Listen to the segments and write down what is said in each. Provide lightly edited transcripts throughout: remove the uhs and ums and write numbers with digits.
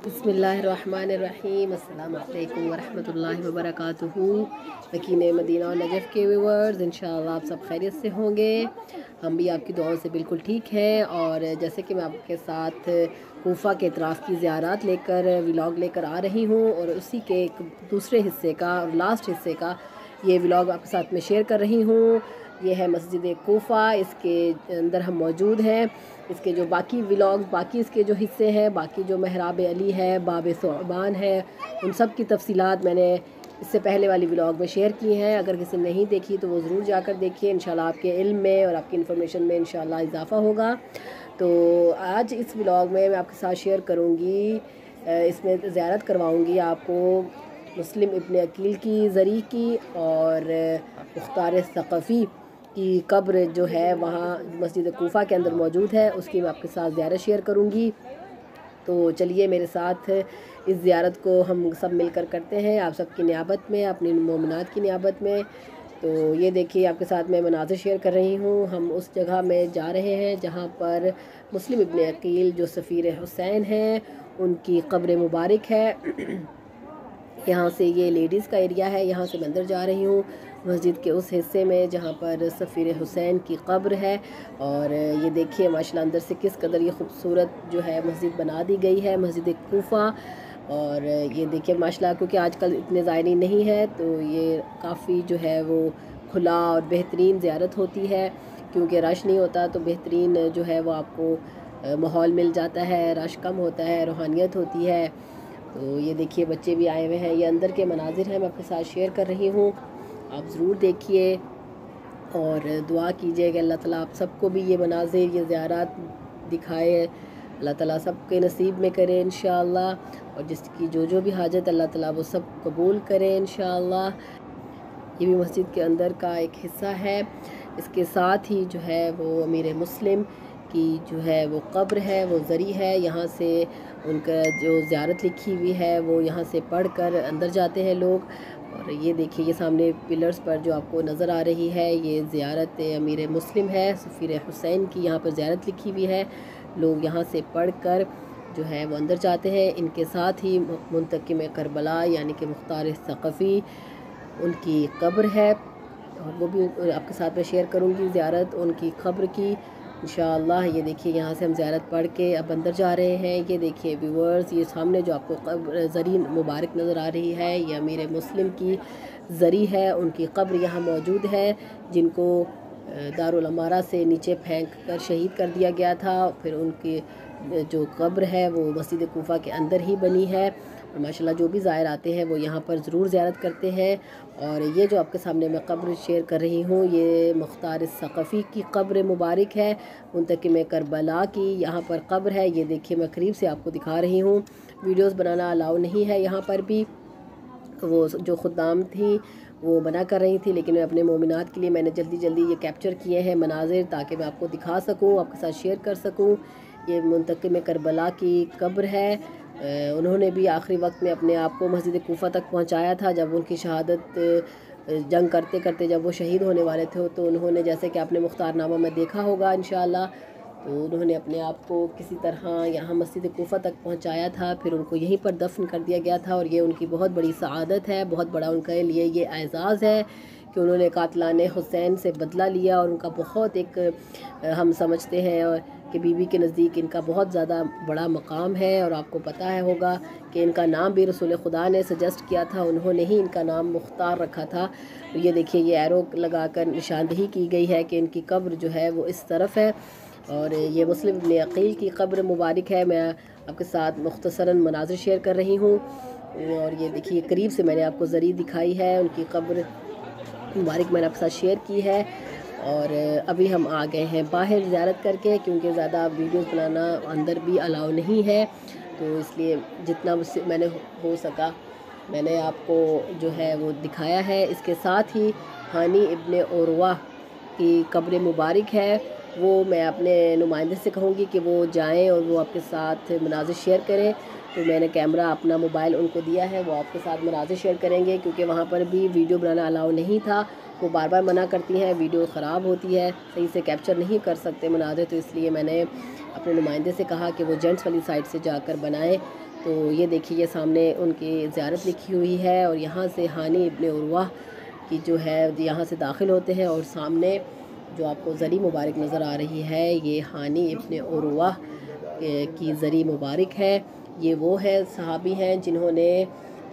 बिस्मिल्लाहिर्रहमानिर्रहीम। अस्सलाम वालेकुम वरहमतुल्लाहि वबरकातुहू। मकीने मदीना और नजफ़ के व्यूअर्स, इंशाअल्लाह आप सब खैरियत से होंगे। हम भी आपकी दुआओं से बिल्कुल ठीक हैं। और जैसे कि मैं आपके साथ कूफा के अतराफ़ की ज़ियारत लेकर व्लॉग लेकर आ रही हूँ, और उसी के एक दूसरे हिस्से का और लास्ट हिस्से का ये व्लॉग आपके साथ में शेयर कर रही हूँ। ये है मस्जिद कूफा, इसके अंदर हम मौजूद हैं। इसके जो बाकी व्लॉग्स, बाकी इसके जो हिस्से हैं, बाकी जो महराब अली है, बाब सोबान है, उन सब की तफसीलात मैंने इससे पहले वाली व्लॉग में शेयर की हैं। अगर किसी ने नहीं देखी तो वो ज़रूर जाकर देखिए। इंशाल्लाह आपके इल्म में और आपकी इन्फॉर्मेशन में इंशाल्लाह इजाफ़ा होगा। तो आज इस व्लॉग में मैं आपके साथ शेयर करूँगी, इसमें ज़ियारत करवाऊँगी आपको मुस्लिम इब्न अकील की ज़री की, और मुख्तार सक़फ़ी की कब्र जो है वहाँ मस्जिद कूफा के अंदर मौजूद है, उसकी मैं आपके साथ ज़ियारत शेयर करूँगी। तो चलिए मेरे साथ इस ज़ियारत को हम सब मिलकर करते हैं, आप सबकी नियाबत में, अपनी मोमिनात की नियाबत में। तो ये देखिए आपके साथ मैं मनाज़िर शेयर कर रही हूँ। हम उस जगह में जा रहे हैं जहाँ पर मुस्लिम इब्न अकील जो सफ़ीर हुसैन हैं, उनकी कब्र मुबारक है। यहाँ से ये लेडीज़ का एरिया है, यहाँ से मैं अंदर जा रही हूँ मस्जिद के उस हिस्से में जहाँ पर सफ़ीर हुसैन की कब्र है। और ये देखिए माशाल्लाह अंदर से किस कदर ये खूबसूरत जो है मस्जिद बना दी गई है, मस्जिद कूफा। और ये देखिए माशाल्लाह, क्योंकि आजकल इतने ज़ायरीन नहीं है तो ये काफ़ी जो है वो खुला और बेहतरीन ज़ियारत होती है, क्योंकि रश नहीं होता तो बेहतरीन जो है वो आपको माहौल मिल जाता है, रश कम होता है, रूहानियत होती है। तो ये देखिए बच्चे भी आए हुए हैं, ये अंदर के मनाजिर हैं, मैं आपके साथ शेयर कर रही हूँ, आप ज़रूर देखिए और दुआ कीजिए कि अल्लाह ताला आप सबको भी ये मनाजिर, ये ज़ियारत दिखाए, अल्लाह ताला सबके नसीब में करे इंशाअल्लाह। और जिसकी जो भी हाजत अल्लाह ताला वो सब कबूल करे इंशाअल्लाह। ये भी मस्जिद के अंदर का एक हिस्सा है। इसके साथ ही जो है वो अमीर मुस्लिम की जो है वो कब्र है, वो ज़री है। यहाँ से उनका जो ज़ियारत लिखी हुई है वो यहाँ से पढ़ कर अंदर जाते हैं लोग। और ये देखिए ये सामने पिलर्स पर जो आपको नज़र आ रही है, ये ज़ियारत अमीर मुस्लिम है, सफ़ीर हुसैन की यहाँ पर ज़ियारत लिखी हुई है। लोग यहाँ से पढ़ कर जो है वो अंदर जाते हैं। इनके साथ ही मुंतकिम करबला यानी कि मुख्तार सक़फ़ी, उनकी कब्र है, और वो भी आपके साथ में शेयर करूँगी ज़ियारत उनकी कब्र की इंशाअल्लाह। ये देखिए यहाँ से हम ज़ियारत पढ़ के अब अंदर जा रहे हैं। ये देखिए व्यूअर्स, ये सामने जो आपको कब्र ज़री मुबारक नज़र आ रही है, ये अमीर मुस्लिम की ज़री है, उनकी कब्र यहाँ मौजूद है, जिनको दारुल अमारा से नीचे फेंक कर शहीद कर दिया गया था। फिर उनकी जो कब्र है वो मस्जिद कूफा के अंदर ही बनी है। और माशाल्लाह जो भी ज़ायर आते हैं वो यहाँ पर ज़रूर ज़ियारत करते हैं। और ये जो आपके सामने मैं कब्र शेयर कर रही हूँ, ये मुख्तार सक़फ़ी की कब्र मुबारक है, मुंतकिम करबला की यहाँ पर कब्र है। ये देखिए मैं करीब से आपको दिखा रही हूँ, वीडियोस बनाना अलाउ नहीं है यहाँ पर भी। वो जो खुदाम थी वो मना कर रही थी, लेकिन मैं अपने मोमिनात के लिए मैंने जल्दी जल्दी ये कैप्चर किए हैं मनाजिर, ताकि मैं आपको दिखा सकूँ, आपके साथ शेयर कर सकूँ। ये मुंतकिम करबला की कब्र है। उन्होंने भी आखिरी वक्त में अपने आप को मस्जिद कूफा तक पहुंचाया था। जब उनकी शहादत जंग करते करते जब वो शहीद होने वाले थे, तो उन्होंने, जैसे कि आपने मुख्तारनामा में देखा होगा इंशाअल्लाह, तो उन्होंने अपने आप को किसी तरह यहाँ मस्जिद कूफा तक पहुँचाया था, फिर उनको यहीं पर दफन कर दिया गया था। और ये उनकी बहुत बड़ी सआदत है, बहुत बड़ा उनके लिए ये एज़ाज़ है कि उन्होंने कातलाने हुसैन से बदला लिया। और उनका बहुत एक हम समझते हैं कि बीबी के नज़दीक इनका बहुत ज़्यादा बड़ा मकाम है। और आपको पता है होगा कि इनका नाम भी रसूल खुदा ने सजेस्ट किया था, उन्होंने ही इनका नाम मुख्तार रखा था। तो ये देखिए ये एरो लगाकर निशानदही की गई है कि इनकी कब्र जो है वो इस तरफ है। और ये मुस्लिम इब्न अकील की कब्र मुबारक है। मैं आपके साथ मुख्तसरन मनाज़िर शेयर कर रही हूँ। और ये देखिए करीब से मैंने आपको ज़री दिखाई है, उनकी कब्र मुबारक मैंने आपके साथ शेयर की है। और अभी हम आ गए हैं बाहर ज़ियारत करके, क्योंकि ज़्यादा वीडियोस बनाना अंदर भी अलाउ नहीं है, तो इसलिए जितना मुझसे मैंने हो सका मैंने आपको जो है वो दिखाया है। इसके साथ ही हानी इब्न उरवा की कब्र मुबारक है, वो मैं अपने नुमाइंदे से कहूँगी कि वो जाएं और वो आपके साथ मनाज़िर शेयर करें। तो मैंने कैमरा अपना मोबाइल उनको दिया है, वो आपके साथ मनाज़िर शेयर करेंगे, क्योंकि वहाँ पर भी वीडियो बनाना अलाउ नहीं था। वो बार बार मना करती हैं, वीडियो ख़राब होती है, सही से कैप्चर नहीं कर सकते मनाज़िर, तो इसलिए मैंने अपने नुमाइंदे से कहा कि वो जेंट्स वाली साइड से जाकर बनाएं। तो ये देखिए, ये सामने उनकी ज़ियारत लिखी हुई है और यहाँ से हानी इब्न उर्वा की जो है यहाँ से दाखिल होते हैं। और सामने जो आपको ज़री मुबारक नज़र आ रही है, ये हानी इब्न उर्वा की ज़री मुबारक है। ये वो है सहाबी हैं जिन्होंने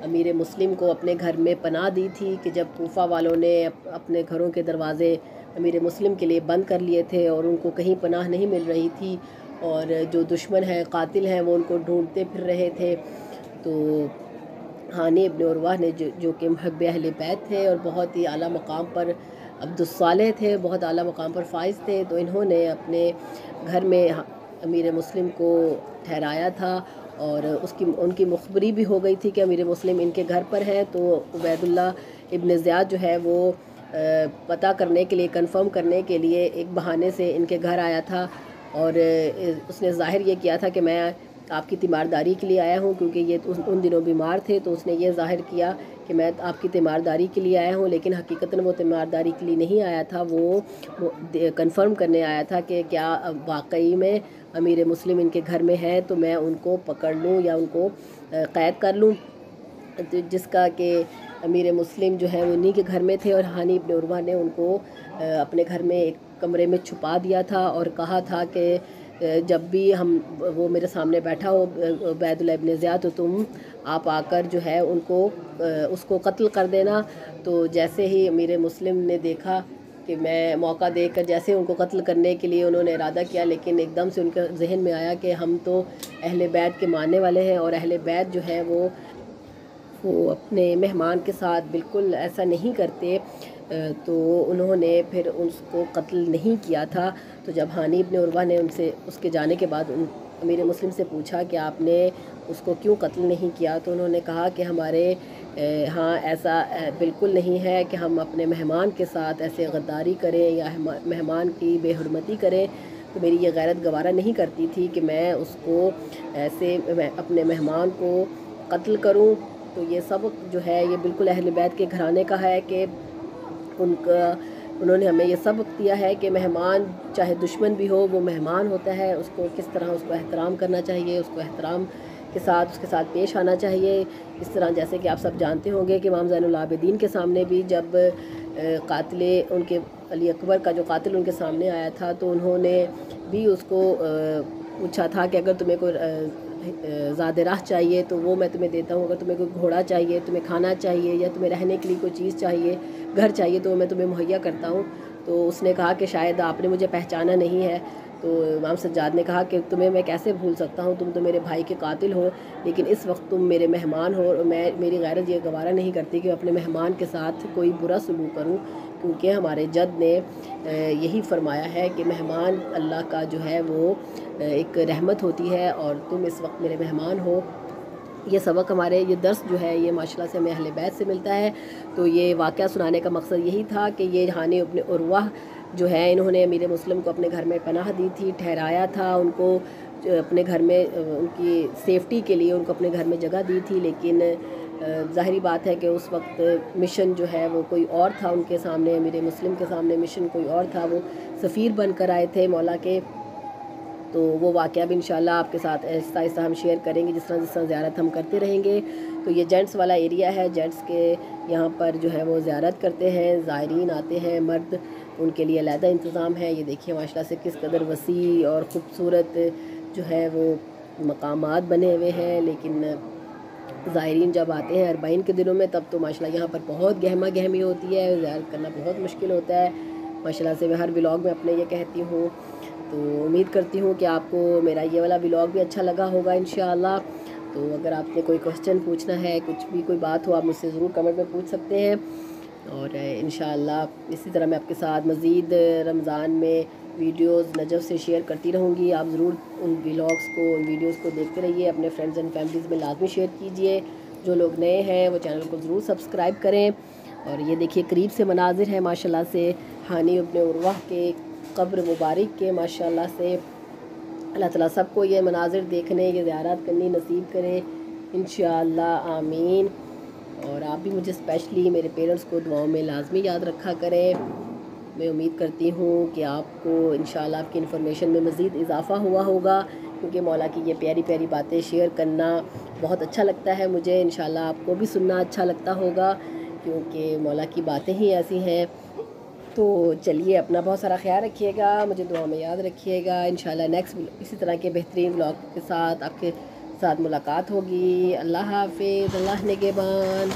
अमीर मुस्लिम को अपने घर में पनाह दी थी कि जब कूफ़ा वालों ने अपने घरों के दरवाज़े अमीर मुस्लिम के लिए बंद कर लिए थे और उनको कहीं पनाह नहीं मिल रही थी और जो दुश्मन हैं, कातिल हैं, वो उनको ढूंढते फिर रहे थे। तो हानी इब्न उर्वा ने जो कि मुहब्ब अहले बैत थे और बहुत ही आला मकाम पर अब्दुस्सालेह थे, बहुत आला मकाम पर फ़ाइज़ थे, तो इन्होंने अपने घर में अमीर मुस्लिम को ठहराया था और उनकी मुखबरी भी हो गई थी कि अमीर मुस्लिम इनके घर पर हैं। तो उबैदुल्लाह इब्न ज़ियाद जो है वो पता करने के लिए, कंफर्म करने के लिए एक बहाने से इनके घर आया था और उसने ज़ाहिर ये किया था कि मैं आपकी तीमारदारी के लिए आया हूँ, क्योंकि ये उन दिनों बीमार थे। तो उसने ये ज़ाहिर किया कि मैं आपकी तीमारदारी के लिए आया हूँ, लेकिन हकीकतन वो तीमारदारी के लिए नहीं आया था, वो कंफर्म करने आया था कि क्या वाकई में अमीर मुस्लिम इनके घर में है, तो मैं उनको पकड़ लूँ या उनको क़ैद कर लूँ। जिसका कि अमीर मुस्लिम जो है वो उन्हीं के घर में थे और हानी इब्न उर्वा ने उनको अपने घर में एक कमरे में छुपा दिया था और कहा था कि जब भी वो मेरे सामने बैठा हो उबैदुल्लाह इब्न ज़ियाद, तो तुम आप आकर जो है उसको कत्ल कर देना। तो जैसे ही अमीर मुस्लिम ने देखा कि मैं मौका देकर जैसे उनको कत्ल करने के लिए उन्होंने इरादा किया, लेकिन एकदम से उनके जहन में आया कि हम तो अहले बैत के मानने वाले हैं और अहले बैत जो है वो अपने मेहमान के साथ बिल्कुल ऐसा नहीं करते। तो उन्होंने फिर उसको कत्ल नहीं किया था। तो जब हानी इब्न उर्वा ने उनसे उसके जाने के बाद अमीर मुस्लिम से पूछा कि आपने उसको क्यों कत्ल नहीं किया, तो उन्होंने कहा कि हमारे हाँ ऐसा बिल्कुल नहीं है कि हम अपने मेहमान के साथ ऐसे गद्दारी करें या मेहमान की बेहुरमती करें। तो मेरी ये गैरत गवारा नहीं करती थी कि मैं उसको ऐसे अपने मेहमान को कत्ल करूं। तो ये सब जो है ये बिल्कुल अहले बैत के घराने का है कि उन्होंने हमें ये सबक दिया है कि मेहमान चाहे दुश्मन भी हो, वो मेहमान होता है, उसको किस तरह उसको एहतराम करना चाहिए, उसको एहतराम के साथ उसके साथ पेश आना चाहिए। इस तरह जैसे कि आप सब जानते होंगे कि इमाम ज़ैनुल आबिदीन के सामने भी जब कातिल उनके अली अकबर का जो कातिल उनके सामने आया था, तो उन्होंने भी उसको पूछा था कि अगर तुम्हें कोई ज़्यादा राह चाहिए तो वो मैं तुम्हें देता हूँ, अगर तुम्हें कोई घोड़ा चाहिए, तुम्हें खाना चाहिए या तुम्हें रहने के लिए कोई चीज़ चाहिए, घर चाहिए, तो मैं तुम्हें मुहैया करता हूँ। तो उसने कहा कि शायद आपने मुझे पहचाना नहीं है। तो इमाम सज्जाद ने कहा कि तुम्हें मैं कैसे भूल सकता हूँ, तुम तो मेरे भाई के कातिल हो, लेकिन इस वक्त तुम मेरे मेहमान हो और मेरी गैरत ये गवारा नहीं करती कि अपने मेहमान के साथ कोई बुरा सलूक करूँ, क्योंकि हमारे जद ने यही फरमाया है कि मेहमान अल्लाह का जो है वो एक रहमत होती है और तुम इस वक्त मेरे मेहमान हो। ये सबक हमारे ये दर्स जो है ये माशाल्लाह से हमें अहले बैत से मिलता है। तो ये वाक़या सुनाने का मकसद यही था कि ये हानी इब्न उर्वा जो है इन्होंने अमीर मुस्लिम को अपने घर में पनाह दी थी, ठहराया था उनको अपने घर में, उनकी सेफ्टी के लिए उनको अपने घर में जगह दी थी। लेकिन ज़ाहिरी बात है कि उस वक्त मिशन जो है वो कोई और था उनके सामने, अमीर मुस्लिम के सामने मिशन कोई और था, वो सफ़ीर बनकर आए थे मौला के। तो वो वाक़या भी इंशाल्लाह आपके साथ आहिस्ता आहिस्ता हम शेयर करेंगे जिस तरह ज़ियारत हम करते रहेंगे। तो ये जेंट्स वाला एरिया है, जेंट्स के यहाँ पर जो है वो ज़ियारत करते हैं, ज़ायरीन आते हैं, मर्द उनके लिए अलहदा इंतज़ाम है। ये देखिए माशाल्लाह से किस कदर वसी और ख़ूबसूरत जो है वो मकामात बने हुए हैं। लेकिन ज़ायरीन जब आते हैं अरबाइन के दिनों में, तब तो माशाल्लाह यहाँ पर बहुत गहमा गहमी होती है, ज़ियारत करना बहुत मुश्किल होता है। माशाल्लाह से मैं हर व्लॉग में अपने ये कहती हूँ। तो उम्मीद करती हूँ कि आपको मेरा ये वाला व्लॉग भी अच्छा लगा होगा इंशाअल्लाह। तो अगर आपने कोई क्वेश्चन पूछना है, कुछ भी कोई बात हो, आप मुझसे ज़रूर कमेंट में पूछ सकते हैं। और इंशाअल्लाह इसी तरह मैं आपके साथ मज़ीद रमज़ान में वीडियोस नजफ़ से शेयर करती रहूँगी। आप ज़रूर उन व्लॉग्स को, उन वीडियोस को देखते रहिए, अपने फ्रेंड्स एंड फैमिलीज़ में लाजमी शेयर कीजिए। जो लोग नए हैं वो चैनल को ज़रूर सब्सक्राइब करें। और ये देखिए करीब से मनाजिर है माशाल्लाह से हानी इब्न उर्वा के कब्र मुबारक के। माशाल्लाह से अल्लाह ताला सबको ये मनाजिर देखने, ये ज़ियारत करनी नसीब करे इंशाअल्लाह, आमीन। और आप भी मुझे स्पेशली मेरे पेरेंट्स को दुआओं में लाजमी याद रखा करें। मैं उम्मीद करती हूँ कि आपको इंशाअल्लाह आपकी इन्फॉर्मेशन में मज़ीद इजाफ़ा हुआ होगा, क्योंकि मौला की ये प्यारी प्यारी बातें शेयर करना बहुत अच्छा लगता है मुझे। इंशाल्लाह आपको भी सुनना अच्छा लगता होगा, क्योंकि मौला की बातें ही ऐसी हैं। तो चलिए, अपना बहुत सारा ख्याल रखिएगा, मुझे दुआ में याद रखिएगा। इंशाल्लाह नेक्स्ट इसी तरह के बेहतरीन व्लॉग के साथ आपके साथ मुलाकात होगी। अल्लाह हाफिज़, अल्लाह निगहबान।